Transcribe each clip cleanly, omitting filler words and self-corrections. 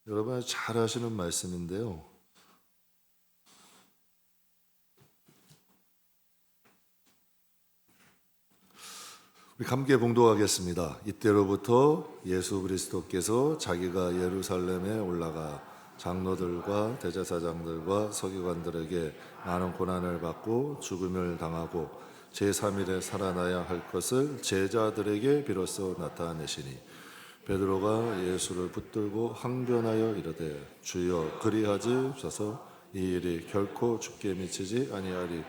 여러분 잘 아시는 말씀인데요. 우리 함께 봉독하겠습니다. 이때로부터 예수 그리스도께서 자기가 예루살렘에 올라가 장로들과 대제사장들과 서기관들에게 많은 고난을 받고 죽음을 당하고 제3일에 살아나야 할 것을 제자들에게 비로소 나타내시니 베드로가 예수를 붙들고 항변하여 이르되 주여 그리하지소서 이 일이 결코 죽게 미치지 아니하리.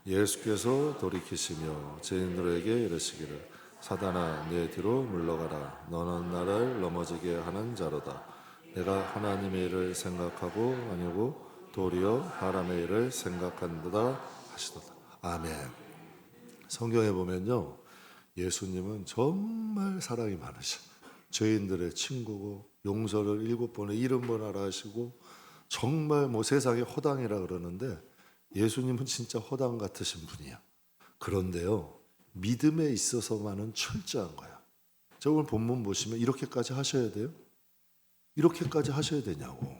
예수께서 돌이키시며 죄인들에게 이르시기를 사단아 내 뒤로 물러가라. 너는 나를 넘어지게 하는 자로다. 내가 하나님의 일을 생각하고 아니고 도리어 사람의 일을 생각한다 하시도다. 아멘. 성경에 보면요, 예수님은 정말 사랑이 많으셔. 죄인들의 친구고 용서를 7번에 70번 하라 하시고 정말 세상에 허당이라 그러는데 예수님은 진짜 허당 같으신 분이야. 그런데요, 믿음에 있어서만은 철저한 거야. 저 오늘 본문 보시면 이렇게까지 하셔야 돼요? 이렇게까지 하셔야 되냐고.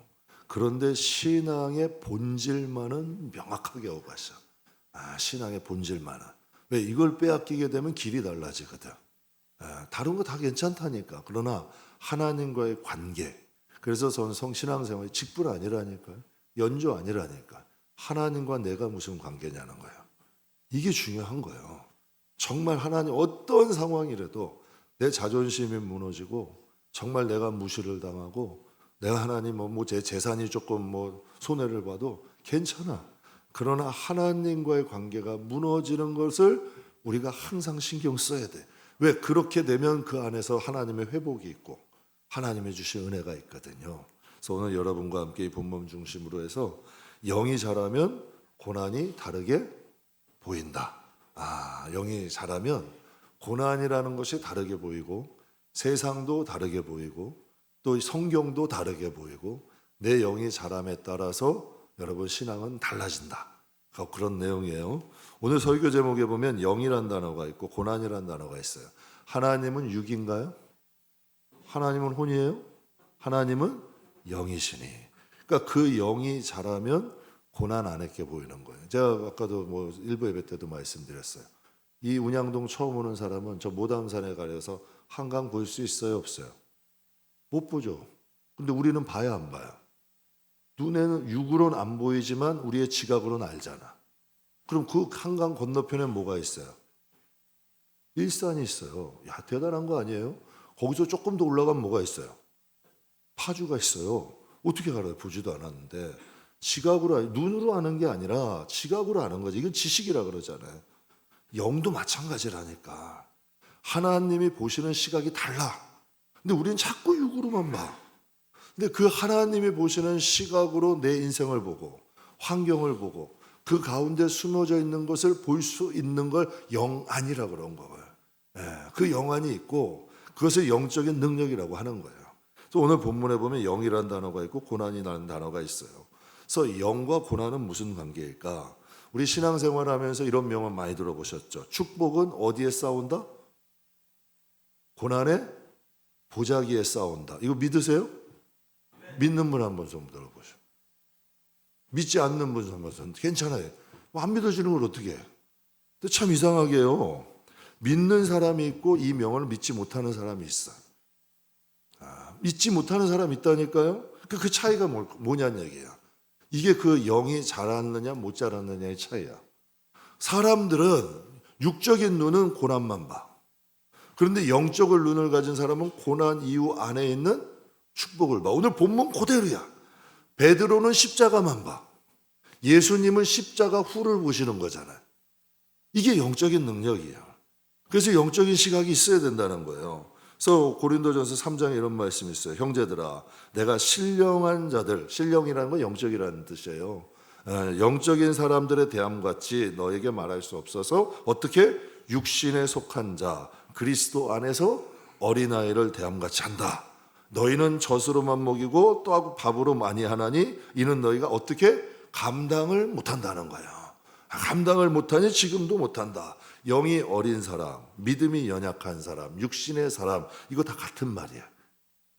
그런데 신앙의 본질만은 명확하게 하고 가셔. 신앙의 본질만은. 왜? 이걸 빼앗기게 되면 길이 달라지거든. 다른 거 다 괜찮다니까. 그러나 하나님과의 관계. 그래서 저는 성신앙생활이 직분 아니라니까요. 연조 아니라니까. 하나님과 내가 무슨 관계냐는 거예요. 이게 중요한 거예요. 정말 하나님 어떤 상황이라도 내 자존심이 무너지고 정말 내가 무시를 당하고 내가 하나님 제 재산이 조금 손해를 봐도 괜찮아. 그러나 하나님과의 관계가 무너지는 것을 우리가 항상 신경 써야 돼. 왜? 그렇게 되면 그 안에서 하나님의 회복이 있고 하나님의 주신 은혜가 있거든요. 그래서 오늘 여러분과 함께 이 본문 중심으로 해서 영이 자라면 고난이 다르게 보인다. 영이 자라면 고난이라는 것이 다르게 보이고 세상도 다르게 보이고 또 성경도 다르게 보이고 내 영이 자람에 따라서 여러분 신앙은 달라진다. 그런 내용이에요. 오늘 설교 제목에 보면 영이란 단어가 있고 고난이란 단어가 있어요. 하나님은 육인가요? 하나님은 혼이에요? 하나님은 영이시니. 그러니까 그 영이 자라면 고난 안 했게 보이는 거예요. 제가 아까도 일부 예배 때도 말씀드렸어요. 이 운양동 처음 오는 사람은 저 모담산에 가려서 한강 볼 수 있어요? 없어요? 못 보죠. 근데 우리는 봐야 안 봐요? 눈에는 육으로는 안 보이지만 우리의 지각으로는 알잖아. 그럼 그 한강 건너편에 뭐가 있어요? 일산이 있어요. 야, 대단한 거 아니에요? 거기서 조금 더 올라가면 뭐가 있어요? 파주가 있어요. 어떻게 알아요? 보지도 않았는데. 눈으로 아는 게 아니라 지각으로 아는 거지. 이건 지식이라 그러잖아요. 영도 마찬가지라니까. 하나님이 보시는 시각이 달라. 근데 우리는 자꾸 육으로만 봐. 근데 그 하나님이 보시는 시각으로 내 인생을 보고 환경을 보고 그 가운데 숨어져 있는 것을 볼 수 있는 걸 영안이라고 그런 거예요. 그 영안이 있고 그것을 영적인 능력이라고 하는 거예요. 그래서 오늘 본문에 보면 영이라는 단어가 있고 고난이라는 단어가 있어요. 그래서 영과 고난은 무슨 관계일까? 우리 신앙생활하면서 이런 명언 많이 들어보셨죠? 축복은 어디에 싸운다? 고난의 보자기에 싸운다. 이거 믿으세요? 믿는 분 한번 좀 들어보시오. 믿지 않는 분 한번 괜찮아요. 안 믿어지는 걸 어떻게 해? 근데 참 이상하게요. 믿는 사람이 있고 이 명언을 믿지 못하는 사람이 있어. 믿지 못하는 사람이 있다니까요. 그 차이가 뭐냐는 얘기야. 이게 그 영이 자랐느냐 못 자랐느냐의 차이야. 사람들은 육적인 눈은 고난만 봐. 그런데 영적인 눈을 가진 사람은 고난 이후 안에 있는 축복을 봐. 오늘 본문 그대로야. 베드로는 십자가만 봐. 예수님은 십자가 후를 보시는 거잖아요. 이게 영적인 능력이야. 그래서 영적인 시각이 있어야 된다는 거예요. 그래서 고린도전서 3장에 이런 말씀이 있어요. 형제들아, 내가 신령한 자들, 신령이라는 건 영적이라는 뜻이에요. 영적인 사람들의 대함같이 너에게 말할 수 없어서 어떻게? 육신에 속한 자, 그리스도 안에서 어린아이를 대함같이 한다. 너희는 젖으로만 먹이고 또 밥으로 많이 하나니 이는 너희가 어떻게? 감당을 못한다는 거예요. 감당을 못하니 지금도 못한다. 영이 어린 사람, 믿음이 연약한 사람, 육신의 사람, 이거 다 같은 말이야.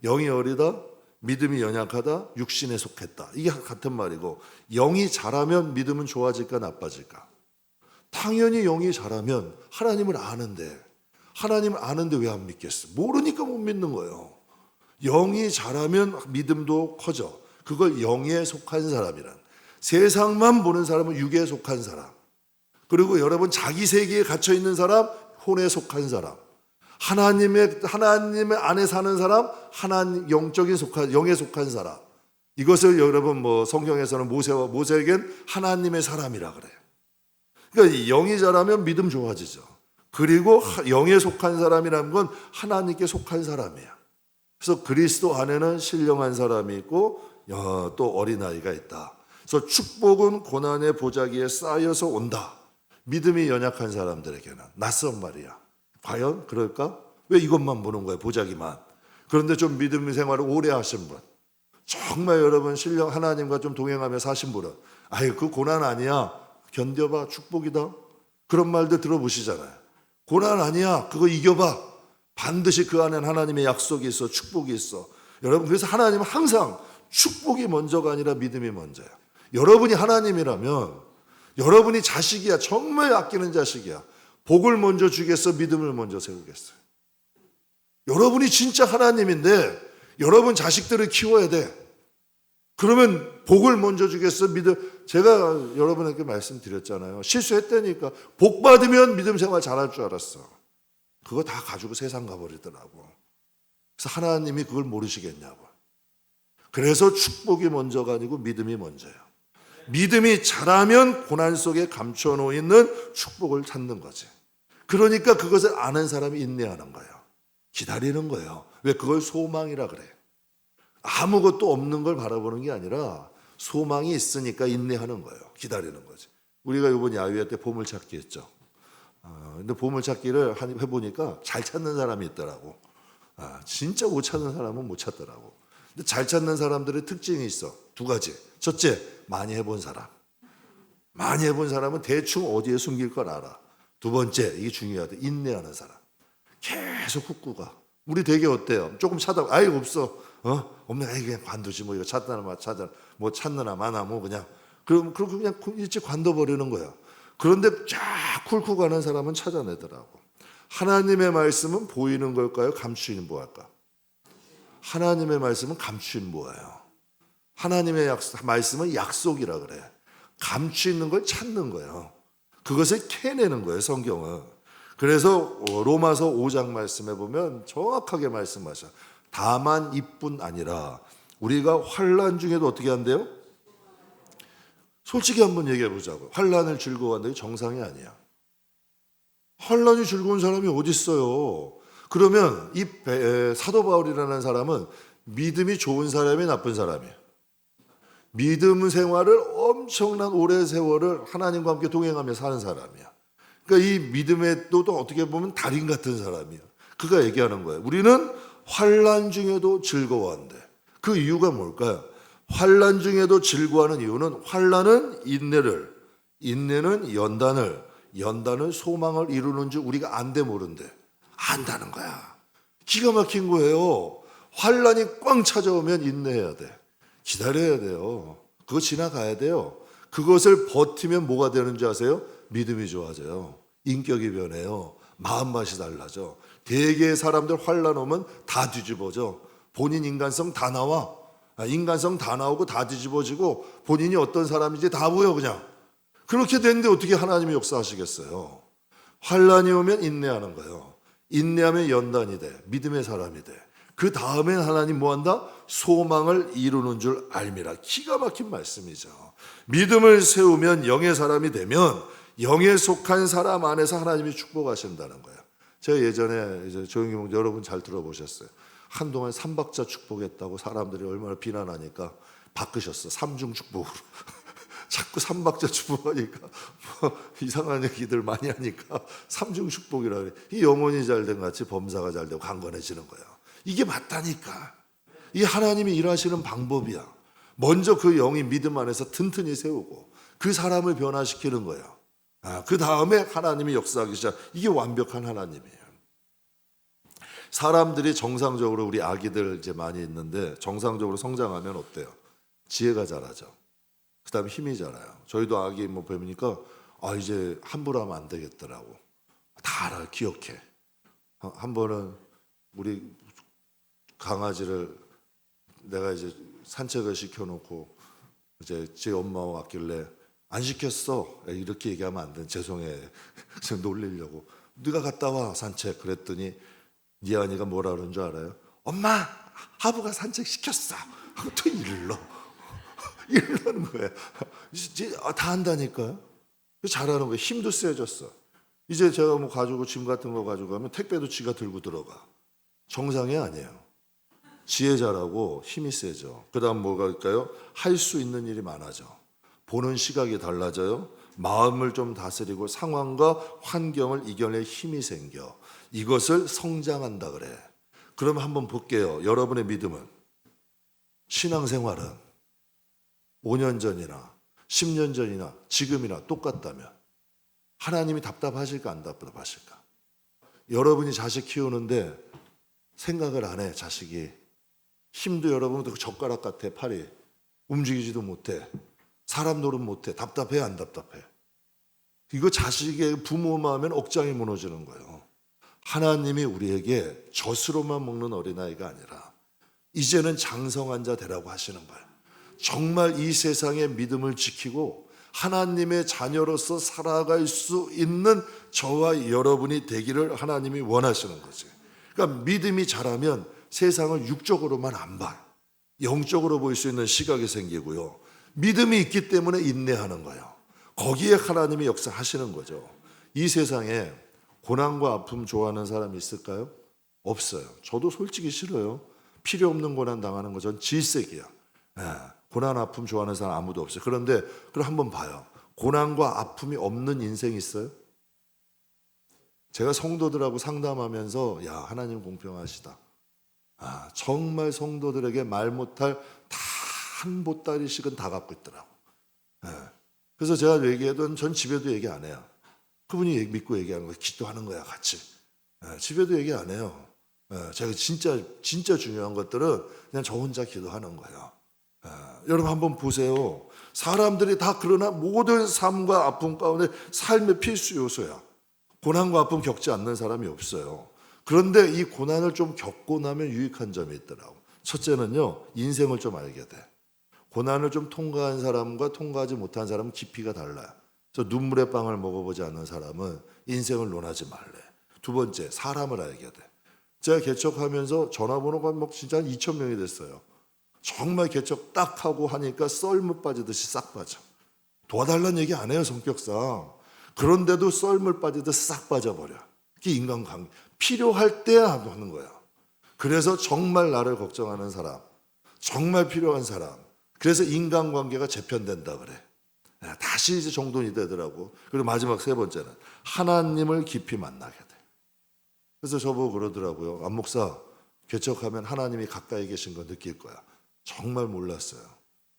영이 어리다, 믿음이 연약하다, 육신에 속했다. 이게 같은 말이고, 영이 자라면 믿음은 좋아질까 나빠질까? 당연히 영이 자라면 하나님을 아는데 왜 안 믿겠어? 모르니까 못 믿는 거예요. 영이 자라면 믿음도 커져. 그걸 영에 속한 사람이란, 세상만 보는 사람은 육에 속한 사람, 그리고 여러분 자기 세계에 갇혀 있는 사람, 혼에 속한 사람, 하나님의 안에 사는 사람, 영에 속한 사람. 이것을 여러분 성경에서는 모세에겐 하나님의 사람이라 그래요. 그러니까 영이 자라면 믿음 좋아지죠. 그리고 영에 속한 사람이라는 건 하나님께 속한 사람이야. 그래서 그리스도 안에는 신령한 사람이 있고 또 어린아이가 있다. 그래서 축복은 고난의 보자기에 쌓여서 온다. 믿음이 연약한 사람들에게는 낯선 말이야. 과연 그럴까? 왜 이것만 보는 거야, 보자기만. 그런데 좀 믿음 생활을 오래 하신 분, 정말 여러분 신령 하나님과 좀 동행하며 사신 분은 그 고난 아니야, 견뎌봐, 축복이다, 그런 말들 들어보시잖아요. 고난 아니야, 그거 이겨봐, 반드시 그 안에는 하나님의 약속이 있어, 축복이 있어. 여러분, 그래서 하나님은 항상 축복이 먼저가 아니라 믿음이 먼저야. 여러분이 하나님이라면, 여러분이 자식이야, 정말 아끼는 자식이야, 복을 먼저 주겠어, 믿음을 먼저 세우겠어요? 여러분이 진짜 하나님인데 여러분 자식들을 키워야 돼. 그러면 복을 먼저 주겠어, 믿음. 제가 여러분에게 말씀드렸잖아요. 실수했다니까. 복 받으면 믿음 생활 잘할 줄 알았어. 그거 다 가지고 세상 가버리더라고. 그래서 하나님이 그걸 모르시겠냐고. 그래서 축복이 먼저가 아니고 믿음이 먼저예요. 믿음이 자라면 고난 속에 감춰놓는 축복을 찾는 거지. 그러니까 그것을 아는 사람이 인내하는 거예요. 기다리는 거예요. 왜? 그걸 소망이라 그래. 아무것도 없는 걸 바라보는 게 아니라 소망이 있으니까 인내하는 거예요. 기다리는 거지. 우리가 이번 야유회 때 보물찾기 했죠. 근데 보물찾기를 해보니까 잘 찾는 사람이 있더라고. 진짜 못 찾는 사람은 못 찾더라고. 근데 잘 찾는 사람들의 특징이 있어. 두 가지. 첫째, 많이 해본 사람. 많이 해본 사람은 대충 어디에 숨길 걸 알아. 두 번째, 이게 중요하다. 인내하는 사람. 계속 훅 가. 우리 되게 어때요? 조금 찾아, 없어. 없네. 그냥 관두지. 이거 찾느나 마나 그냥. 그럼 그냥 일찍 관둬버리는 거야. 그런데 쫙 훑고 가는 사람은 찾아내더라고. 하나님의 말씀은 보이는 걸까요? 감추인 뭐할까? 하나님의 말씀은 감추인 뭐예요? 하나님의 말씀은 약속이라 그래. 감추 있는 걸 찾는 거예요. 그것을 캐내는 거예요, 성경은. 그래서 로마서 5장 말씀해 보면 정확하게 말씀하셔. 다만 이뿐 아니라 우리가 환난 중에도 어떻게 한대요? 솔직히 한번 얘기해 보자고. 환난을 즐거워한다는 게 정상이 아니야. 환난이 즐거운 사람이 어디 있어요? 그러면 이 사도 바울이라는 사람은 믿음이 좋은 사람이 나쁜 사람이에요. 믿음 생활을 엄청난 오래 세월을 하나님과 함께 동행하며 사는 사람이야. 그러니까 이 믿음의 또 어떻게 보면 달인 같은 사람이야. 그가 얘기하는 거예요. 우리는 환난 중에도 즐거워한대. 그 이유가 뭘까요? 환난 중에도 즐거워하는 이유는 환난은 인내를, 인내는 연단을 소망을 이루는 줄 우리가 안돼 모른대. 안다는 거야. 기가 막힌 거예요. 환난이 꽝 찾아오면 인내해야 돼. 기다려야 돼요. 그거 지나가야 돼요. 그것을 버티면 뭐가 되는 줄 아세요? 믿음이 좋아져요. 인격이 변해요. 마음맛이 달라져. 대개의 사람들 환난 오면 다 뒤집어져. 본인 인간성 다 나와. 인간성 다 나오고 다 뒤집어지고 본인이 어떤 사람인지 다 보여 그냥. 그렇게 되는데 어떻게 하나님이 역사하시겠어요? 환난이 오면 인내하는 거예요. 인내하면 연단이 돼. 믿음의 사람이 돼. 그 다음엔 하나님 뭐한다? 소망을 이루는 줄 알미라. 기가 막힌 말씀이죠. 믿음을 세우면 영의 사람이 되면 영에 속한 사람 안에서 하나님이 축복하신다는 거예요. 제가 예전에 이제 조용히 목사 여러분 잘 들어보셨어요. 한동안 삼박자 축복했다고 사람들이 얼마나 비난하니까 바꾸셨어. 삼중 축복으로. 자꾸 삼박자 축복하니까 이상한 얘기들 많이 하니까 삼중 축복이라 그래. 이 영혼이 잘된 같이 범사가 잘되고 강건해지는 거예요. 이게 맞다니까. 이 하나님이 일하시는 방법이야. 먼저 그 영이 믿음 안에서 튼튼히 세우고 그 사람을 변화시키는 거예요. 그 다음에 하나님이 역사하기 시작. 이게 완벽한 하나님이에요. 사람들이 정상적으로 우리 아기들 이제 많이 있는데 정상적으로 성장하면 어때요? 지혜가 자라죠. 그다음에 힘이 자라요. 저희도 아기 뭐 배우니까 이제 함부로 하면 안 되겠더라고. 다 알아, 기억해. 한 번은 우리 강아지를 내가 이제 산책을 시켜놓고 이제 제 엄마가 왔길래 안 시켰어. 이렇게 얘기하면 안 돼. 죄송해. 그래서 놀리려고. 네가 갔다 와 산책. 그랬더니 니안이가 뭐라 그러는 줄 알아요? 엄마, 하부가 산책 시켰어. 하고 또 이러는 거야. 이제 다 한다니까요. 잘하는 거예요. 힘도 세졌어. 이제 제가 뭐 가지고 짐 같은 거 가지고 가면 택배도 지가 들고 들어가. 정상이 아니에요. 지혜 잘하고 힘이 세죠. 그 다음 뭐가 있을까요? 할 수 있는 일이 많아져. 보는 시각이 달라져요. 마음을 좀 다스리고 상황과 환경을 이겨낼 힘이 생겨. 이것을 성장한다 그래. 그럼 한번 볼게요. 여러분의 믿음은, 신앙생활은 5년 전이나 10년 전이나 지금이나 똑같다면 하나님이 답답하실까 안 답답하실까? 여러분이 자식 키우는데 생각을 안 해. 자식이 힘도 여러분도 젓가락 같아. 팔이 움직이지도 못해. 사람 노릇 못해. 답답해 안 답답해? 이거 자식의 부모 마음엔 억장이 무너지는 거예요. 하나님이 우리에게 젖으로만 먹는 어린아이가 아니라 이제는 장성한 자 되라고 하시는 거예요. 정말 이 세상의 믿음을 지키고 하나님의 자녀로서 살아갈 수 있는 저와 여러분이 되기를 하나님이 원하시는 거지. 그러니까 믿음이 자라면 세상을 육적으로만 안 봐요. 영적으로 볼 수 있는 시각이 생기고요. 믿음이 있기 때문에 인내하는 거예요. 거기에 하나님이 역사하시는 거죠. 이 세상에 고난과 아픔 좋아하는 사람이 있을까요? 없어요. 저도 솔직히 싫어요. 필요 없는 고난 당하는 거 전 질색이야. 고난 아픔 좋아하는 사람 아무도 없어요. 그런데 그럼 한번 봐요. 고난과 아픔이 없는 인생이 있어요? 제가 성도들하고 상담하면서 하나님 공평하시다. 정말 성도들에게 말 못할 다 한 보따리씩은 다 갖고 있더라고. 그래서 제가 얘기해도 전 집에도 얘기 안 해요. 그분이 믿고 얘기하는 거예요. 기도하는 거야 같이. 집에도 얘기 안 해요. 제가 진짜 중요한 것들은 그냥 저 혼자 기도하는 거예요. 여러분 한번 보세요. 사람들이 다 그러나 모든 삶과 아픔 가운데 삶의 필수 요소야. 고난과 아픔 겪지 않는 사람이 없어요. 그런데 이 고난을 좀 겪고 나면 유익한 점이 있더라고. 첫째는요, 인생을 좀 알게 돼. 고난을 좀 통과한 사람과 통과하지 못한 사람은 깊이가 달라요. 그래서 눈물의 빵을 먹어보지 않는 사람은 인생을 논하지 말래. 두 번째, 사람을 알게 돼. 제가 개척하면서 전화번호가 진짜 한 2,000명이 됐어요. 정말 개척 딱 하고 하니까 썰물 빠지듯이 싹 빠져. 도와달라는 얘기 안 해요, 성격상. 그런데도 썰물 빠지듯 싹 빠져버려. 그게 인간관계. 필요할 때 하는 거야. 그래서 정말 나를 걱정하는 사람, 정말 필요한 사람, 그래서 인간관계가 재편된다 그래. 다시 이제 정돈이 되더라고. 그리고 마지막 세 번째는 하나님을 깊이 만나게 돼. 그래서 저보고 그러더라고요. 안 목사, 개척하면 하나님이 가까이 계신 거 느낄 거야. 정말 몰랐어요.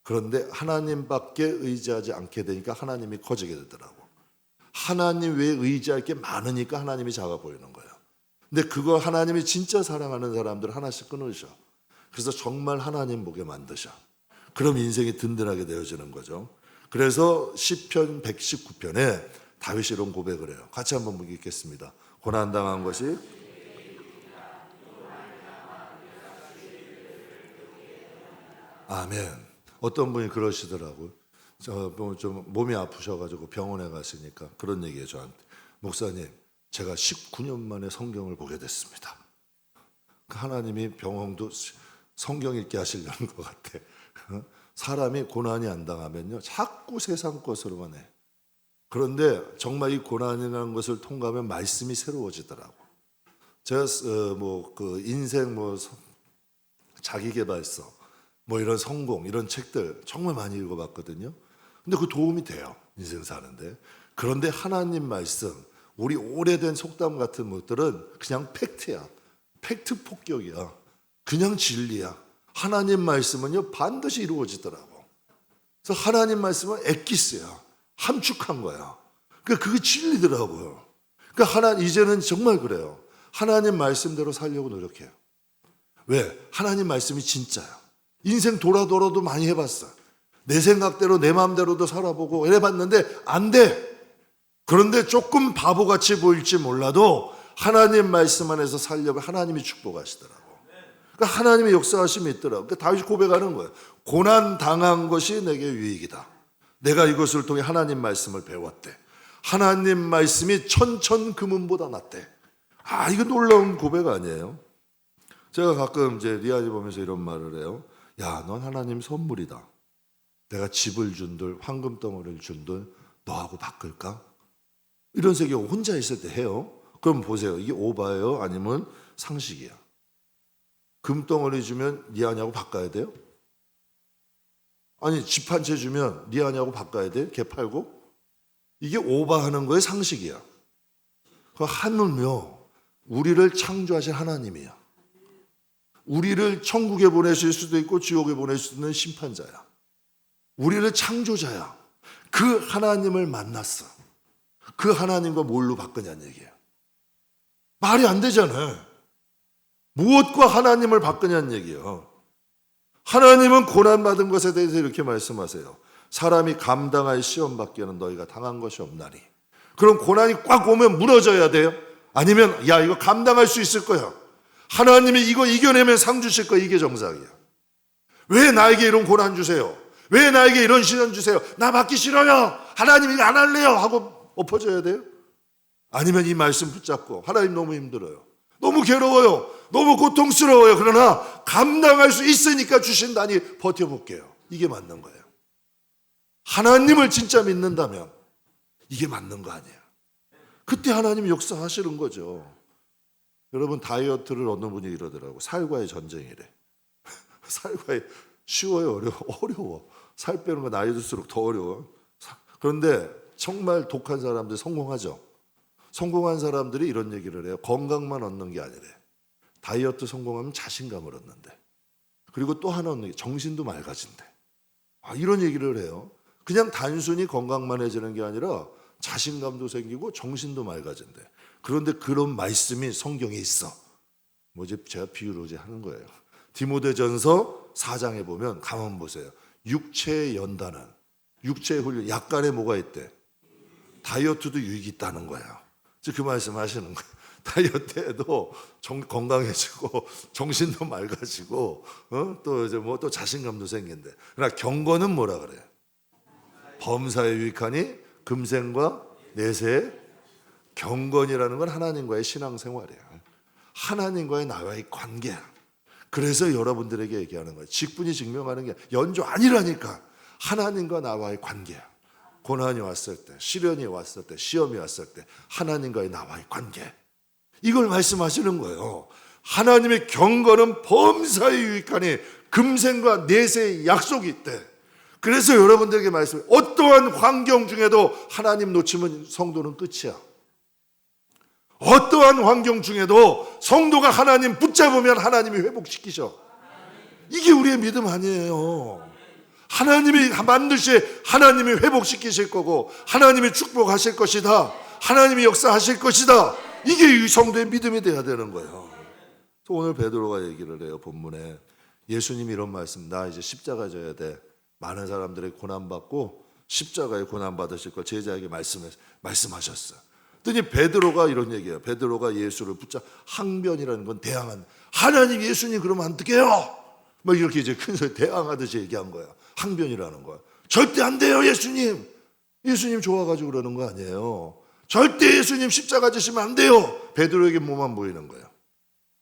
그런데 하나님밖에 의지하지 않게 되니까 하나님이 커지게 되더라고. 하나님 외에 의지할 게 많으니까 하나님이 작아 보이는 거예요. 근데 그거 하나님이 진짜 사랑하는 사람들 하나씩 끊으셔. 그래서 정말 하나님 보게 만드셔. 그럼 인생이 든든하게 되어지는 거죠. 그래서 시편 119편에 다윗이 이런 고백을 해요. 같이 한번 읽겠습니다. 고난당한 것이 아멘. 어떤 분이 그러시더라고요. 좀 몸이 아프셔가지고 병원에 갔으니까 그런 얘기예요, 저한테. 목사님, 제가 19년 만에 성경을 보게 됐습니다. 하나님이 병원도 성경 읽게 하시려는 것 같아. 사람이 고난이 안 당하면요, 자꾸 세상 것으로만 해. 그런데 정말 이 고난이라는 것을 통과하면 말씀이 새로워지더라고. 제가 인생 자기계발서 이런 성공 이런 책들 정말 많이 읽어봤거든요. 근데 그 도움이 돼요, 인생 사는데. 그런데 하나님 말씀, 우리 오래된 속담 같은 것들은 그냥 팩트야. 팩트 폭격이야. 그냥 진리야. 하나님 말씀은요, 반드시 이루어지더라고. 그래서 하나님 말씀은 엑기스야. 함축한 거야. 그러니까 그게 진리더라고요. 그러니까 이제는 정말 그래요. 하나님 말씀대로 살려고 노력해요. 왜? 하나님 말씀이 진짜야. 인생 돌아도 많이 해봤어. 내 생각대로 내 마음대로도 살아보고 해봤는데 안 돼. 그런데 조금 바보같이 보일지 몰라도 하나님 말씀 안에서 살려고 하나님이 축복하시더라고. 그러니까 하나님의 역사하심이 있더라고. 그러니까 다윗이 고백하는 거예요. 고난 당한 것이 내게 유익이다. 내가 이것을 통해 하나님 말씀을 배웠대. 하나님 말씀이 천천 금은보다 낫대. 아, 이거 놀라운 고백 아니에요? 제가 가끔 이제 리안이 보면서 이런 말을 해요. 야, 넌 하나님 선물이다. 내가 집을 준들, 황금 덩어리를 준들 너하고 바꿀까? 이런 생각 혼자 있을 때 해요. 그럼 보세요. 이게 오바예요? 아니면 상식이야? 금덩어리 주면 리안이하고 바꿔야 돼요? 아니, 집 한 채 주면 리안이하고 바꿔야 돼? 걔 팔고? 이게 오바하는 거의 상식이야. 그 하늘은요, 우리를 창조하신 하나님이야. 우리를 천국에 보내실 수도 있고 지옥에 보낼 수 있는 심판자야. 우리를 창조자야. 그 하나님을 만났어. 그 하나님과 뭘로 바꾸냐는 얘기예요. 말이 안 되잖아요. 무엇과 하나님을 바꾸냐는 얘기예요. 하나님은 고난받은 것에 대해서 이렇게 말씀하세요. 사람이 감당할 시험밖에는 너희가 당한 것이 없나니. 그럼 고난이 꽉 오면 무너져야 돼요? 아니면 야, 이거 감당할 수 있을 거야. 하나님이 이거 이겨내면 상 주실 거야. 이게 정상이야. 왜 나에게 이런 고난 주세요? 왜 나에게 이런 시련 주세요? 나 받기 싫어요. 하나님 이거 안 할래요. 하고 엎어져야 돼요? 아니면 이 말씀 붙잡고 하나님 너무 힘들어요. 너무 괴로워요. 너무 고통스러워요. 그러나 감당할 수 있으니까 주신다니 버텨볼게요. 이게 맞는 거예요. 하나님을 진짜 믿는다면 이게 맞는 거 아니에요. 그때 하나님이 역사하시는 거죠. 여러분, 다이어트를 어느 분이 이러더라고. 살과의 전쟁이래. 살과의 쉬워요? 어려워. 살 빼는 거 나이 들수록 더 어려워. 그런데 정말 독한 사람들 성공하죠. 성공한 사람들이 이런 얘기를 해요. 건강만 얻는 게 아니래. 다이어트 성공하면 자신감을 얻는데. 그리고 또 하나 얻는 게 정신도 맑아진대. 이런 얘기를 해요. 그냥 단순히 건강만 해지는 게 아니라 자신감도 생기고 정신도 맑아진대. 그런데 그런 말씀이 성경에 있어. 뭐지? 제가 비유로 하는 거예요. 디모데전서 4장에 보면 가만 보세요. 육체의 연단은, 육체의 훈련, 약간의 뭐가 있대? 다이어트도 유익이 있다는 거예요. 그 말씀 하시는 거예요. 다이어트에도 건강해지고 정신도 맑아지고 또 이제 뭐 또 자신감도 생긴대. 그러나 경건은 뭐라 그래? 범사에 유익하니 금생과 내세에. 경건이라는 건 하나님과의 신앙생활이에요. 하나님과의 나와의 관계야. 그래서 여러분들에게 얘기하는 거예요. 직분이 증명하는 게 연조 아니라니까. 하나님과 나와의 관계야. 고난이 왔을 때, 시련이 왔을 때, 시험이 왔을 때 하나님과의 나와의 관계. 이걸 말씀하시는 거예요. 하나님의 경건은 범사에 유익하니 금생과 내세의 약속이 있대. 그래서 여러분들에게 말씀해요. 어떠한 환경 중에도 하나님 놓치면 성도는 끝이야. 어떠한 환경 중에도 성도가 하나님 붙잡으면 하나님이 회복시키셔. 이게 우리의 믿음 아니에요. 하나님이 만드시 하나님이 회복시키실 거고 하나님이 축복하실 것이다. 하나님이 역사하실 것이다. 이게 성도의 믿음이 돼야 되는 거예요. 오늘 베드로가 얘기를 해요. 본문에 예수님이 이런 말씀, 나 이제 십자가 져야 돼. 많은 사람들이 고난받고 십자가에 고난받으실 거 제자에게 말씀하셨어요. 그랬더니 베드로가 이런 얘기해요. 베드로가 예수를 붙잡, 항변이라는 건 대항한, 하나님 예수님 그러면 안 되게요. 막 이렇게 이제 큰 소리 대항하듯이 얘기한 거야. 항변이라는 거야. 절대 안 돼요, 예수님. 예수님 좋아가지고 그러는 거 아니에요. 절대 예수님 십자가 지시면 안 돼요. 베드로에게 뭐만 보이는 거예요?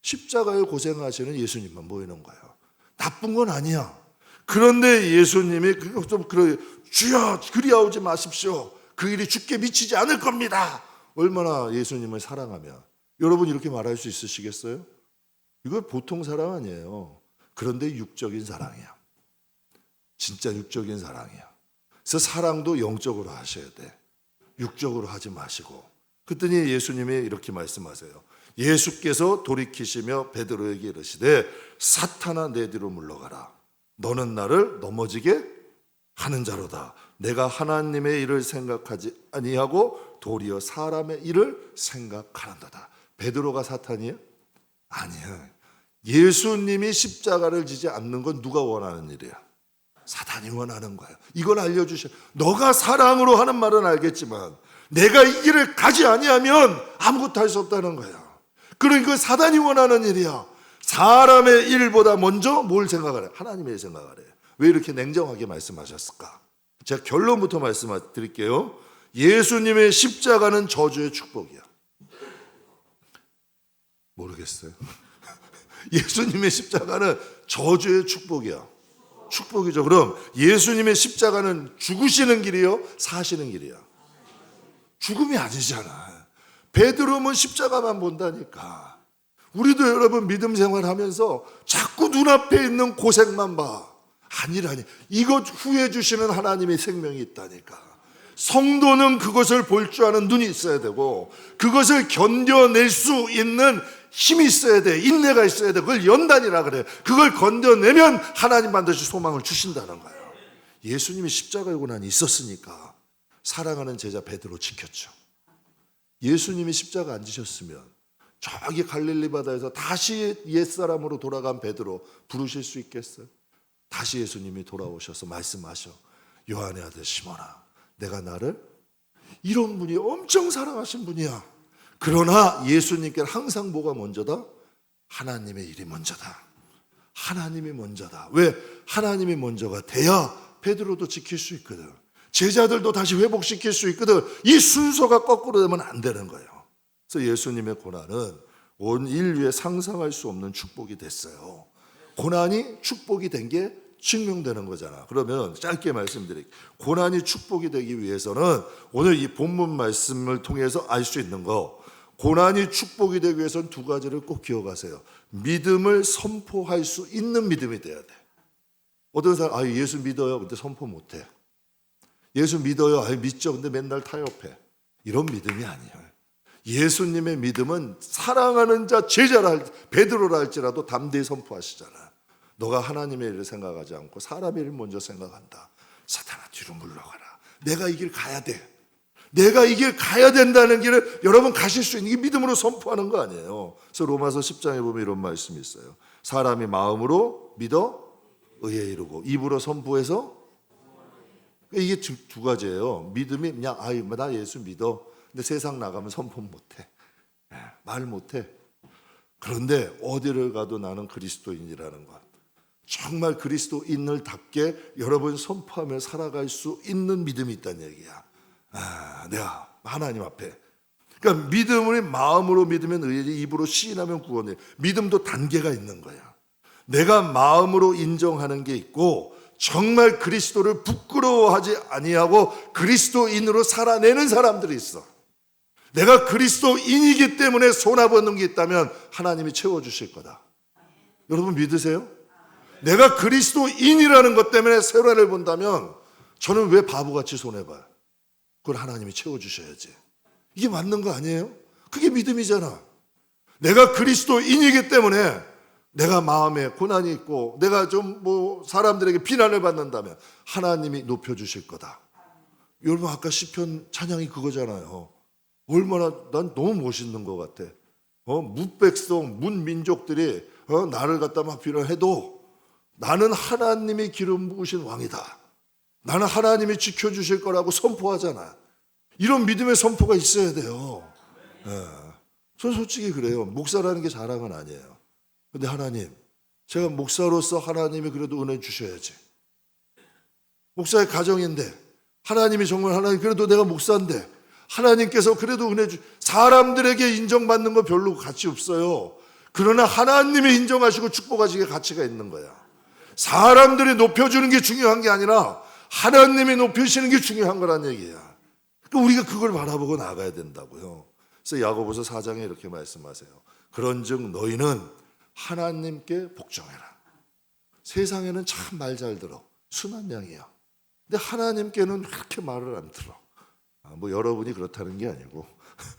십자가에 고생하시는 예수님만 보이는 거예요. 나쁜 건 아니야. 그런데 예수님이 좀 주여 그리하오지 마십시오. 그 일이 주께 미치지 않을 겁니다. 얼마나 예수님을 사랑하면. 여러분 이렇게 말할 수 있으시겠어요? 이거 보통 사랑 아니에요. 그런데 육적인 사랑이야. 진짜 육적인 사랑이야. 그래서 사랑도 영적으로 하셔야 돼. 육적으로 하지 마시고. 그랬더니 예수님이 이렇게 말씀하세요. 예수께서 돌이키시며 베드로에게 이르시되 사탄아 내 뒤로 물러가라. 너는 나를 넘어지게 하는 자로다. 내가 하나님의 일을 생각하지 아니하고 도리어 사람의 일을 생각하는도다. 베드로가 사탄이에요? 아니야. 예수님이 십자가를 지지 않는 건 누가 원하는 일이야? 사탄이 원하는 거야. 이걸 알려주셔. 너가 사랑으로 하는 말은 알겠지만 내가 이 길을 가지 아니하면 아무것도 할 수 없다는 거야. 그러니까 사단이 원하는 일이야. 사람의 일보다 먼저 뭘 생각하래? 하나님의 생각하래. 왜 이렇게 냉정하게 말씀하셨을까? 제가 결론부터 말씀드릴게요. 예수님의 십자가는 저주의 축복이야. 모르겠어요. 예수님의 십자가는 저주의 축복이야. 축복이죠. 그럼 예수님의 십자가는 죽으시는 길이요? 사시는 길이야? 죽음이 아니잖아. 베드로는 십자가만 본다니까. 우리도 여러분 믿음 생활하면서 자꾸 눈앞에 있는 고생만 봐. 아니라니. 이것 후해 주시는 하나님의 생명이 있다니까. 성도는 그것을 볼 줄 아는 눈이 있어야 되고 그것을 견뎌낼 수 있는 힘이 있어야 돼. 인내가 있어야 돼. 그걸 연단이라 그래. 그걸 건져내면 하나님 반드시 소망을 주신다는 거예요. 예수님이 십자가의 고난이 있었으니까 사랑하는 제자 베드로 지켰죠. 예수님이 십자가 안 지셨으면 저기 갈릴리 바다에서 다시 옛사람으로 돌아간 베드로 부르실 수 있겠어요? 다시 예수님이 돌아오셔서 말씀하셔. 요한의 아들 시몬아, 내가 나를, 이런 분이 엄청 사랑하신 분이야. 그러나 예수님께는 항상 뭐가 먼저다? 하나님의 일이 먼저다. 하나님이 먼저다. 왜? 하나님이 먼저가 돼야 베드로도 지킬 수 있거든. 제자들도 다시 회복시킬 수 있거든. 이 순서가 거꾸로 되면 안 되는 거예요. 그래서 예수님의 고난은 온 인류에 상상할 수 없는 축복이 됐어요. 고난이 축복이 된 게 증명되는 거잖아. 그러면 짧게 말씀드릴게요. 고난이 축복이 되기 위해서는 오늘 이 본문 말씀을 통해서 알 수 있는 거, 고난이 축복이 되기 위해서는 두 가지를 꼭 기억하세요. 믿음을 선포할 수 있는 믿음이 돼야 돼. 어떤 사람, 예수 믿어요. 근데 선포 못해. 예수 믿어요. 믿죠. 근데 맨날 타협해. 이런 믿음이 아니에요. 예수님의 믿음은 사랑하는 자, 제자라, 베드로라 할지라도 담대히 선포하시잖아. 너가 하나님의 일을 생각하지 않고 사람의 일을 먼저 생각한다. 사탄아, 뒤로 물러가라. 내가 이 길 가야 돼. 내가 이 길 가야 된다는 길을 여러분 가실 수 있는 게 믿음으로 선포하는 거 아니에요. 그래서 로마서 10장에 보면 이런 말씀이 있어요. 사람이 마음으로 믿어 의에 이르고 입으로 선포해서, 이게 두 가지예요. 믿음이 그냥 나 예수 믿어. 근데 세상 나가면 선포 못해. 말 못해. 그런데 어디를 가도 나는 그리스도인이라는 것. 정말 그리스도인을답게 여러분 선포하며 살아갈 수 있는 믿음이 있다는 얘기야. 내가 하나님 앞에. 그러니까 믿음을 마음으로 믿으면 의지, 입으로 시인하면 구원해. 믿음도 단계가 있는 거야. 내가 마음으로 인정하는 게 있고 정말 그리스도를 부끄러워하지 아니하고 그리스도인으로 살아내는 사람들이 있어. 내가 그리스도인이기 때문에 손아보는 게 있다면 하나님이 채워주실 거다. 여러분 믿으세요? 내가 그리스도인이라는 것 때문에 세례를 본다면 저는 왜 바보같이 손해봐요? 그걸 하나님이 채워주셔야지. 이게 맞는 거 아니에요? 그게 믿음이잖아. 내가 그리스도인이기 때문에 내가 마음에 고난이 있고 내가 좀 사람들에게 비난을 받는다면 하나님이 높여주실 거다. 여러분 아까 시편 찬양이 그거잖아요. 얼마나 난 너무 멋있는 것 같아. 뭇백성, 뭇민족들이 나를 갖다 막 비난해도 나는 하나님이 기름 부으신 왕이다. 나는 하나님이 지켜주실 거라고 선포하잖아. 이런 믿음의 선포가 있어야 돼요. 저는 솔직히 그래요. 목사라는 게 자랑은 아니에요. 근데 하나님, 제가 목사로서 하나님이 그래도 은혜 주셔야지. 목사의 가정인데 하나님이 정말 하나님, 그래도 내가 목사인데 하나님께서 그래도 은혜 사람들에게 인정받는 거 별로 가치 없어요. 그러나 하나님이 인정하시고 축복하시기에 가치가 있는 거야. 사람들이 높여주는 게 중요한 게 아니라 하나님이 높이시는 게 중요한 거란 얘기야. 그러니까 우리가 그걸 바라보고 나가야 된다고요. 그래서 야고보서 4장에 이렇게 말씀하세요. 그런즉 너희는 하나님께 복종해라. 세상에는 참 말 잘 들어. 순한 양이야. 근데 하나님께는 그렇게 말을 안 들어. 여러분이 그렇다는 게 아니고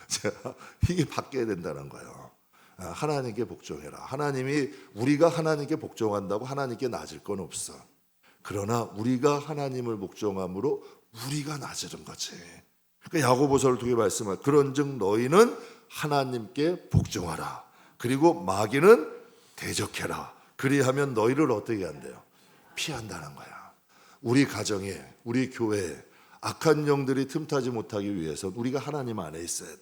제가 이게 바뀌어야 된다는 거예요. 하나님께 복종해라. 하나님이, 우리가 하나님께 복종한다고 하나님께 낮을 건 없어. 그러나 우리가 하나님을 복종함으로 우리가 낮은 거지. 그러니까 야고보서를 통해 말씀할, 그런즉 너희는 하나님께 복종하라. 그리고 마귀는 대적해라. 그리하면 너희를 어떻게 한대요? 피한다는 거야. 우리 가정에, 우리 교회에 악한 영들이 틈타지 못하기 위해서 우리가 하나님 안에 있어야 돼.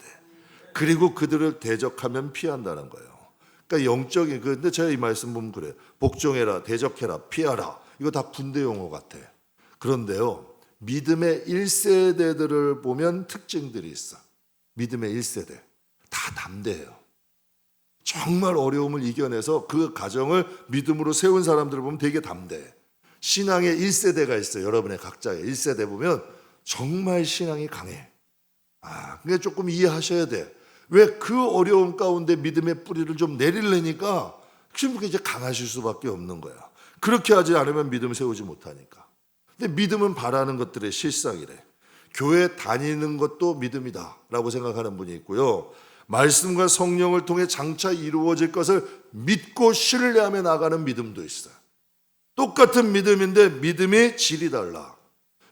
그리고 그들을 대적하면 피한다는 거예요. 그러니까 영적인, 근데 제가 이 말씀 보면 그래요. 복종해라, 대적해라, 피하라. 이거 다 군대 용어 같아. 그런데요, 믿음의 1세대들을 보면 특징들이 있어. 믿음의 1세대. 다 담대해요. 정말 어려움을 이겨내서 그 가정을 믿음으로 세운 사람들을 보면 되게 담대해. 신앙의 1세대가 있어요. 여러분의 각자의 1세대 보면 정말 신앙이 강해. 그게 조금 이해하셔야 돼. 왜 그 어려움 가운데 믿음의 뿌리를 좀 내리려니까 지금 이제 강하실 수밖에 없는 거야. 그렇게 하지 않으면 믿음 세우지 못하니까. 근데 믿음은 바라는 것들의 실상이래. 교회 다니는 것도 믿음이다 라고 생각하는 분이 있고요. 말씀과 성령을 통해 장차 이루어질 것을 믿고 신뢰하며 나가는 믿음도 있어요. 똑같은 믿음인데 믿음의 질이 달라.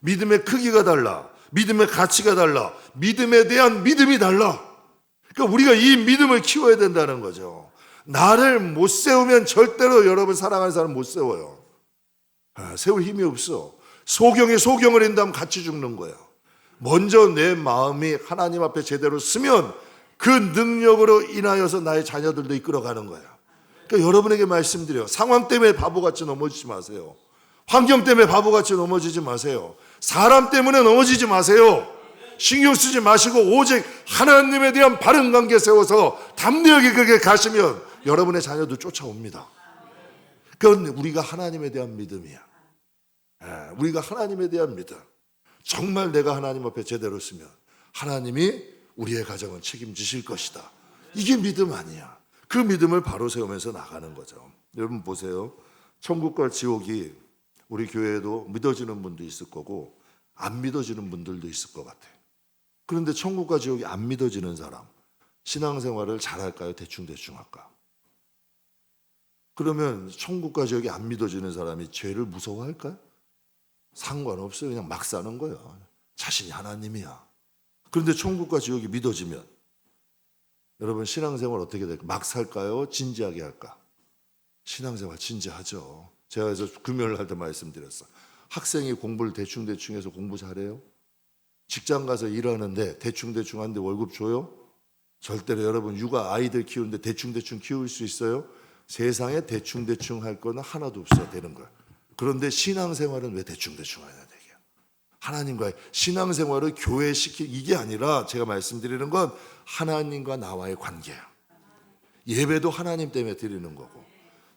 믿음의 크기가 달라. 믿음의 가치가 달라. 믿음에 대한 믿음이 달라. 그러니까 우리가 이 믿음을 키워야 된다는 거죠. 나를 못 세우면 절대로 여러분 사랑하는 사람 못 세워요. 세울 힘이 없어. 소경이 소경을 한다면 같이 죽는 거예요. 먼저 내 마음이 하나님 앞에 제대로 쓰면 그 능력으로 인하여서 나의 자녀들도 이끌어가는 거예요. 그러니까 여러분에게 말씀드려요. 상황 때문에 바보같이 넘어지지 마세요. 환경 때문에 바보같이 넘어지지 마세요. 사람 때문에 넘어지지 마세요. 신경 쓰지 마시고 오직 하나님에 대한 바른 관계 세워서 담대하게 그렇게 가시면 여러분의 자녀도 쫓아옵니다. 그건 우리가 하나님에 대한 믿음이야. 우리가 하나님에 대한 믿음. 정말 내가 하나님 앞에 제대로 쓰면 하나님이 우리의 가정은 책임지실 것이다. 이게 믿음 아니야. 그 믿음을 바로 세우면서 나가는 거죠. 여러분 보세요. 천국과 지옥이 우리 교회에도 믿어지는 분도 있을 거고 안 믿어지는 분들도 있을 것 같아요. 그런데 천국과 지옥이 안 믿어지는 사람, 신앙생활을 잘할까요? 대충대충 할까? 그러면 천국과 지옥이 안 믿어지는 사람이 죄를 무서워할까요? 상관없어요. 그냥 막 사는 거예요. 자신이 하나님이야. 그런데 천국과 지옥이 믿어지면 여러분 신앙생활 어떻게 될까요? 막 살까요? 진지하게 할까? 신앙생활 진지하죠. 제가 그래서 금요일 할 때 말씀드렸어. 학생이 공부를 대충대충 해서 공부 잘해요? 직장 가서 일하는데 대충대충 하는데 월급 줘요? 절대로 여러분 육아 아이들 키우는데 대충대충 키울 수 있어요? 세상에 대충대충 할 거는 하나도 없어야 되는 거야. 그런데 신앙생활은 왜 대충대충 해야 되게? 하나님과의 신앙생활을 교회시키기 이게 아니라 제가 말씀드리는 건 하나님과 나와의 관계야. 예배도 하나님 때문에 드리는 거고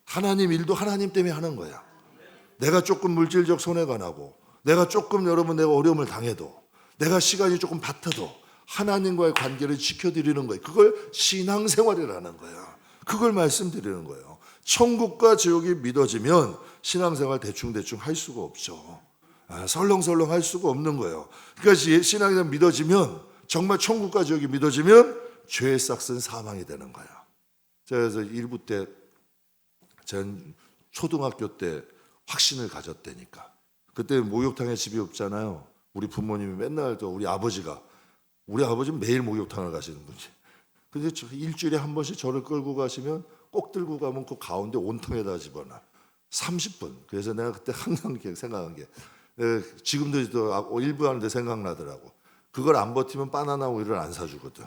하나님 일도 하나님 때문에 하는 거야. 내가 조금 물질적 손해가 나고 내가 조금 여러분 내가 어려움을 당해도 내가 시간이 조금 바타도 하나님과의 관계를 지켜드리는 거예요. 그걸 신앙생활이라는 거야. 그걸 말씀드리는 거예요. 천국과 지옥이 믿어지면 신앙생활 대충대충 할 수가 없죠. 설렁설렁 할 수가 없는 거예요. 그러니까 신앙이 믿어지면 정말 천국과 지옥이 믿어지면 죄의 싹은 사망이 되는 거야. 제가 그래서 일부 때 전 초등학교 때 확신을 가졌다니까. 그때 목욕탕에 집이 없잖아요. 우리 부모님이 맨날 우리 아버지는 매일 목욕탕을 가시는 분이. 근데 일주일에 한 번씩 저를 끌고 가시면 꼭 들고 가면 그 가운데 온통에다 집어넣어. 30분. 그래서 내가 그때 항상 생각한 게 지금도 일부 하는데 생각나더라고. 그걸 안 버티면 바나나 우유를 안 사주거든.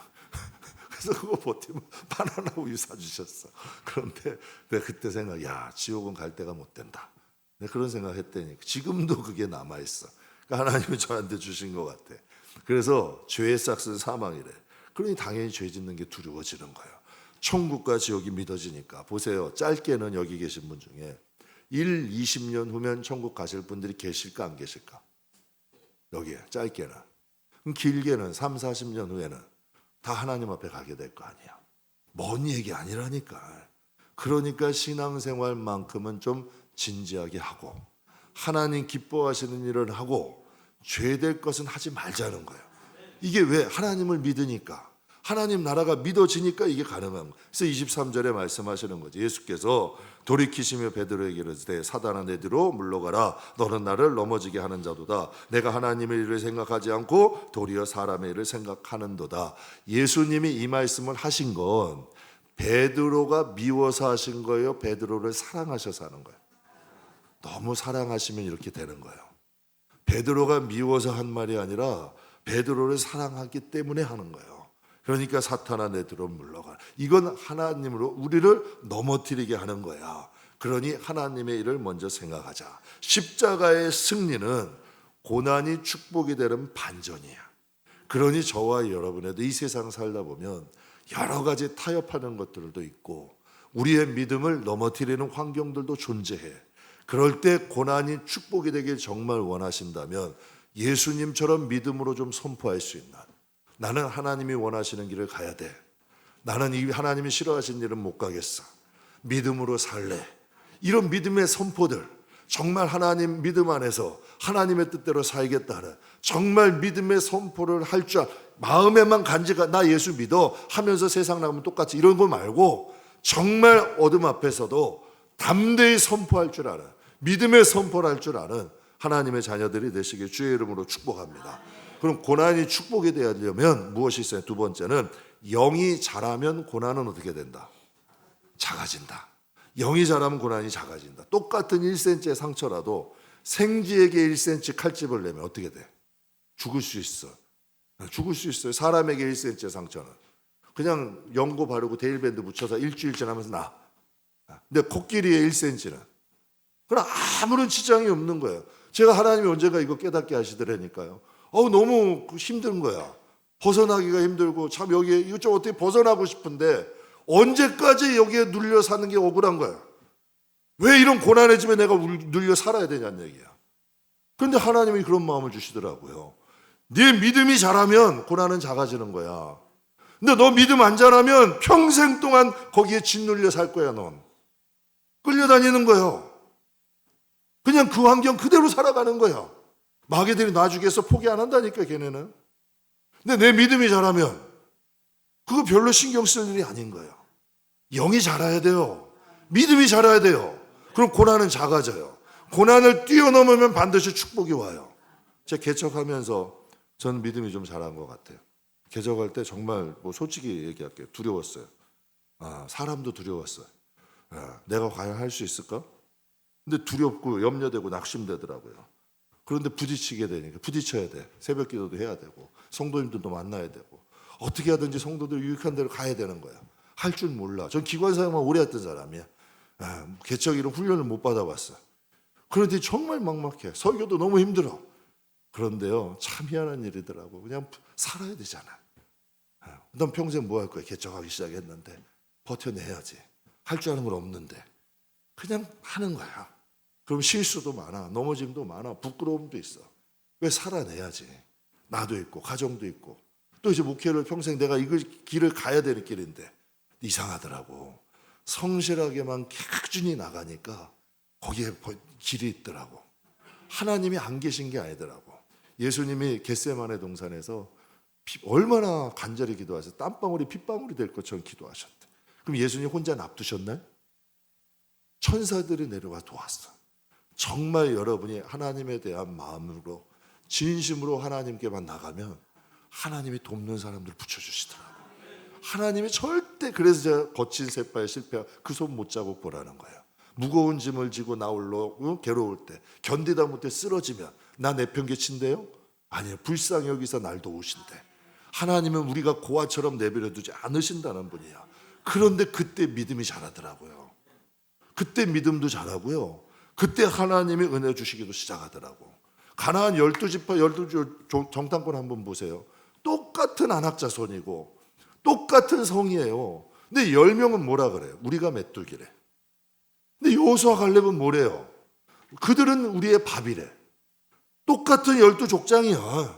그래서 그거 버티면 바나나 우유 사주셨어. 그런데 내가 그때 야, 지옥은 갈 데가 못 된다. 내가 그런 생각했더니 지금도 그게 남아있어. 그러니까 하나님이 저한테 주신 것 같아. 그래서 죄의 싹은 사망이래. 그러니 당연히 죄 짓는 게 두려워지는 거예요. 천국과 지옥이 믿어지니까. 보세요. 짧게는 여기 계신 분 중에 20년 후면 천국 가실 분들이 계실까 안 계실까? 여기에 짧게는. 그럼 길게는 40년 후에는 다 하나님 앞에 가게 될 거 아니야. 먼 얘기 아니라니까. 그러니까 신앙생활만큼은 좀 진지하게 하고 하나님 기뻐하시는 일을 하고 죄될 것은 하지 말자는 거예요. 이게 왜? 하나님을 믿으니까. 하나님 나라가 믿어지니까 이게 가능한 거예요. 그래서 23절에 말씀하시는 거죠. 예수께서 돌이키시며 베드로에게 이르시되 사단아 내 뒤로 물러가라. 너는 나를 넘어지게 하는 자도다. 내가 하나님의 일을 생각하지 않고 도리어 사람의 일을 생각하는도다. 예수님이 이 말씀을 하신 건 베드로가 미워서 하신 거예요? 베드로를 사랑하셔서 하는 거예요? 너무 사랑하시면 이렇게 되는 거예요. 베드로가 미워서 한 말이 아니라 베드로를 사랑하기 때문에 하는 거예요. 그러니까 사탄아 내 뒤로 물러가. 이건 하나님으로 우리를 넘어뜨리게 하는 거야. 그러니 하나님의 일을 먼저 생각하자. 십자가의 승리는 고난이 축복이 되는 반전이야. 그러니 저와 여러분에도 이 세상 살다 보면 여러 가지 타협하는 것들도 있고 우리의 믿음을 넘어뜨리는 환경들도 존재해. 그럴 때 고난이 축복이 되길 정말 원하신다면 예수님처럼 믿음으로 좀 선포할 수 있는, 나는 하나님이 원하시는 길을 가야 돼. 나는 이 하나님이 싫어하시는 일은 못 가겠어. 믿음으로 살래. 이런 믿음의 선포들, 정말 하나님 믿음 안에서 하나님의 뜻대로 살겠다는 정말 믿음의 선포를 할 줄, 마음에만 간직하, 나 예수 믿어 하면서 세상 나가면 똑같이 이런 거 말고 정말 어둠 앞에서도 담대히 선포할 줄 아는, 믿음의 선포를 할 줄 아는 하나님의 자녀들이 되시길 주의 이름으로 축복합니다. 그럼 고난이 축복이 되려면 무엇이 있어요? 두 번째는 영이 자라면 고난은 어떻게 된다? 작아진다. 영이 자라면 고난이 작아진다. 똑같은 1cm의 상처라도 생쥐에게 1cm 칼집을 내면 어떻게 돼? 죽을 수 있어. 죽을 수 있어요. 사람에게 1cm의 상처는 그냥 연고 바르고 데일밴드 붙여서 일주일 지나면서 나. 근데 코끼리의 1cm는 그건 아무런 지장이 없는 거예요. 제가 하나님이 언젠가 이거 깨닫게 하시더라니까요. 너무 힘든 거야. 벗어나기가 힘들고 참 여기에 이거 좀 어떻게 벗어나고 싶은데 언제까지 여기에 눌려 사는 게 억울한 거야. 왜 이런 고난의 집에 내가 눌려 살아야 되냐는 얘기야. 그런데 하나님이 그런 마음을 주시더라고요. 네 믿음이 자라면 고난은 작아지는 거야. 근데 너 믿음 안 자라면 평생 동안 거기에 짓눌려 살 거야. 넌 끌려다니는 거예요. 그냥 그 환경 그대로 살아가는 거야. 마귀들이 놔주겠어 포기 안 한다니까 걔네는. 근데 내 믿음이 자라면 그거 별로 신경 쓸 일이 아닌 거예요. 영이 자라야 돼요. 믿음이 자라야 돼요. 그럼 고난은 작아져요. 고난을 뛰어넘으면 반드시 축복이 와요. 제가 개척하면서 저는 믿음이 좀 자란 것 같아요. 개척할 때 정말 솔직히 얘기할게요. 두려웠어요. 사람도 두려웠어요. 내가 과연 할 수 있을까? 근데 두렵고 염려되고 낙심되더라고요. 그런데 부딪히게 되니까 부딪혀야 돼. 새벽 기도도 해야 되고 성도님들도 만나야 되고 어떻게 하든지 성도들 유익한 데로 가야 되는 거야. 할 줄 몰라. 전 기관 사역만 오래 했던 사람이야. 개척 이런 훈련을 못 받아봤어. 그런데 정말 막막해. 설교도 너무 힘들어. 그런데요, 참 희한한 일이더라고. 그냥 살아야 되잖아. 넌 평생 뭐 할 거야? 개척하기 시작했는데 버텨내야지. 할 줄 아는 건 없는데 그냥 하는 거야. 그럼 실수도 많아, 넘어짐도 많아, 부끄러움도 있어. 왜? 살아내야지. 나도 있고 가정도 있고 또 이제 목회를 평생 내가 이 길을 가야 되는 길인데 이상하더라고. 성실하게만 꾸준히 나가니까 거기에 길이 있더라고. 하나님이 안 계신 게 아니더라고. 예수님이 겟세마네 동산에서 얼마나 간절히 기도하셨어요. 땀방울이 핏방울이 될 것처럼 기도하셨대. 그럼 예수님 혼자 납두셨나요? 천사들이 내려와 도왔어. 정말 여러분이 하나님에 대한 마음으로 진심으로 하나님께만 나가면 하나님이 돕는 사람들 붙여주시더라고요. 하나님이 절대, 그래서 제가 거친 셋바에 실패하고 그 손 못 잡고 보라는 거예요. 무거운 짐을 지고 나홀로 괴로울 때 견디다 못해 쓰러지면 나 내팽개친대요? 아니에요. 불쌍히 여기서 날 도우신대. 하나님은 우리가 고아처럼 내버려 두지 않으신다는 분이야. 그런데 그때 믿음이 자라더라고요. 그때 믿음도 자라고요. 그때 하나님이 은혜 주시기도 시작하더라고. 가나안 12지파 12주 정탐권 한번 보세요. 똑같은 안악자손이고 똑같은 성이에요. 근데 10명은 뭐라 그래요? 우리가 메뚜기래. 근데 여호수아 갈렙은 뭐래요? 그들은 우리의 밥이래. 똑같은 12족장이야.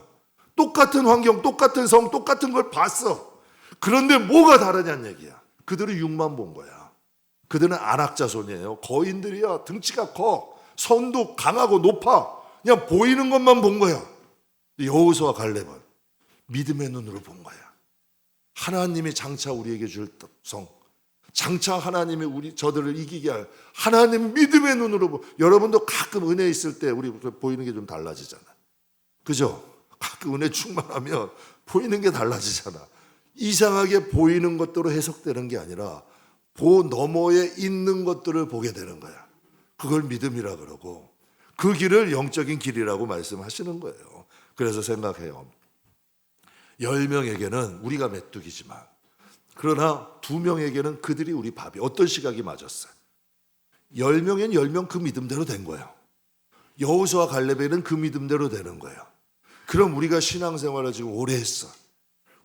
똑같은 환경, 똑같은 성, 똑같은 걸 봤어. 그런데 뭐가 다르냐는 얘기야. 그들은 육만 본 거야. 그들은 안악자손이에요. 거인들이야. 등치가 커. 선도 강하고 높아. 그냥 보이는 것만 본 거야. 여호수아 갈렙은 믿음의 눈으로 본 거야. 하나님이 장차 우리에게 줄 성, 장차 하나님이 저들을 이기게 할 하나님 믿음의 눈으로 여러분도 가끔 은혜 있을 때 우리 보이는 게 좀 달라지잖아. 그죠? 가끔 은혜 충만하면 보이는 게 달라지잖아. 이상하게 보이는 것대로 해석되는 게 아니라 너머에 있는 것들을 보게 되는 거야. 그걸 믿음이라 그러고 그 길을 영적인 길이라고 말씀하시는 거예요. 그래서 생각해요. 10명에게는 우리가 메뚜기지만 그러나 2명에게는 그들이 우리 밥이 어떤 시각이 맞았어요. 10명엔 10명 그 믿음대로 된 거예요. 여호수아 갈렙에는 그 믿음대로 되는 거예요. 그럼 우리가 신앙생활을 지금 오래 했어.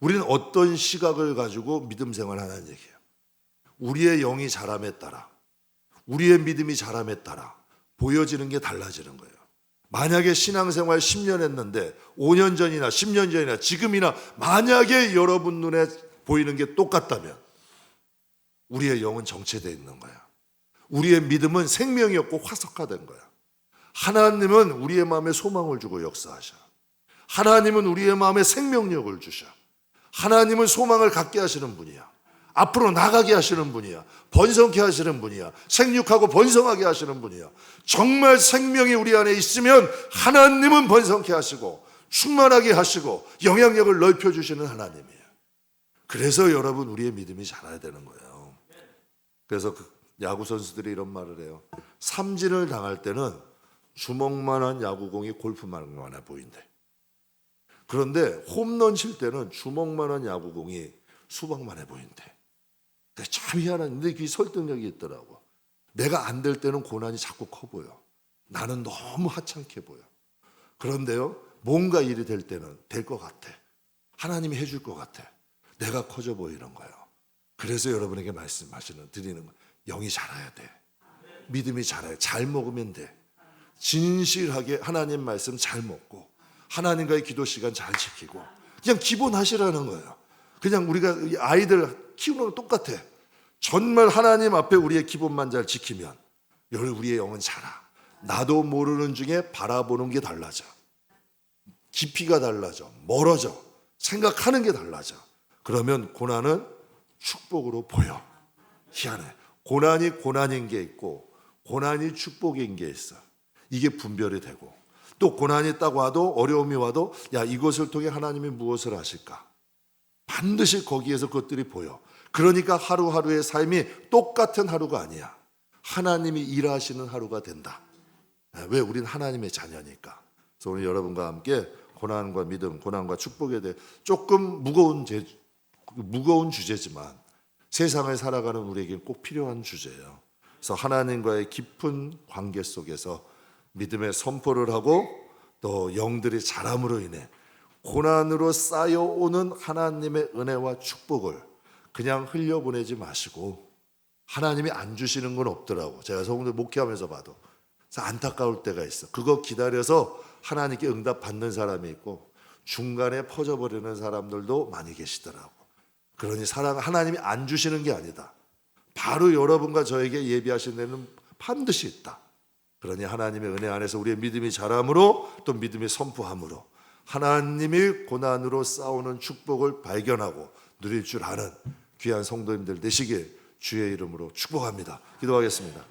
우리는 어떤 시각을 가지고 믿음 생활하는 얘기예요. 우리의 영이 자람에 따라, 우리의 믿음이 자람에 따라 보여지는 게 달라지는 거예요. 만약에 신앙생활 10년 했는데 5년 전이나 10년 전이나 지금이나 만약에 여러분 눈에 보이는 게 똑같다면 우리의 영은 정체되어 있는 거야. 우리의 믿음은 생명이었고 화석화된 거야. 하나님은 우리의 마음에 소망을 주고 역사하셔. 하나님은 우리의 마음에 생명력을 주셔. 하나님은 소망을 갖게 하시는 분이야. 앞으로 나가게 하시는 분이야. 번성케 하시는 분이야. 생육하고 번성하게 하시는 분이야. 정말 생명이 우리 안에 있으면 하나님은 번성케 하시고 충만하게 하시고 영향력을 넓혀주시는 하나님이에요. 그래서 여러분 우리의 믿음이 자라야 되는 거예요. 그래서 야구 선수들이 이런 말을 해요. 삼진을 당할 때는 주먹만한 야구공이 골프만한 보인대. 그런데 홈런 칠 때는 주먹만한 야구공이 수박만해 보인대. 참 희한한데 그게 설득력이 있더라고. 내가 안 될 때는 고난이 자꾸 커 보여. 나는 너무 하찮게 보여. 그런데요, 뭔가 일이 될 때는 될 것 같아. 하나님이 해줄 것 같아. 내가 커져 보이는 거예요. 그래서 여러분에게 드리는 거예요. 영이 자라야 돼. 믿음이 자라야 돼. 잘 먹으면 돼. 진실하게 하나님 말씀 잘 먹고 하나님과의 기도 시간 잘 지키고 그냥 기본 하시라는 거예요. 그냥 우리가 아이들 키우는 거 똑같아. 정말 하나님 앞에 우리의 기본만 잘 지키면 우리의 영은 자라. 나도 모르는 중에 바라보는 게 달라져. 깊이가 달라져. 멀어져. 생각하는 게 달라져. 그러면 고난은 축복으로 보여. 희한해. 고난이 고난인 게 있고 고난이 축복인 게 있어. 이게 분별이 되고 또 고난이 딱 와도 어려움이 와도 이것을 통해 하나님이 무엇을 하실까? 반드시 거기에서 그것들이 보여. 그러니까 하루하루의 삶이 똑같은 하루가 아니야. 하나님이 일하시는 하루가 된다. 왜? 우린 하나님의 자녀니까. 그래서 오늘 여러분과 함께 고난과 믿음, 고난과 축복에 대해 조금 무거운 주제지만 세상을 살아가는 우리에게 꼭 필요한 주제예요. 그래서 하나님과의 깊은 관계 속에서 믿음의 선포를 하고 또 영들이 자람으로 인해 고난으로 쌓여오는 하나님의 은혜와 축복을 그냥 흘려보내지 마시고 하나님이 안 주시는 건 없더라고. 제가 성도들 목회하면서 봐도 안타까울 때가 있어. 그거 기다려서 하나님께 응답 받는 사람이 있고 중간에 퍼져버리는 사람들도 많이 계시더라고. 그러니 하나님이 안 주시는 게 아니다. 바로 여러분과 저에게 예비하신 데는 반드시 있다. 그러니 하나님의 은혜 안에서 우리의 믿음이 자람으로 또 믿음이 선포함으로 하나님이 고난으로 싸우는 축복을 발견하고 누릴 줄 아는 귀한 성도님들 되시길 주의 이름으로 축복합니다. 기도하겠습니다.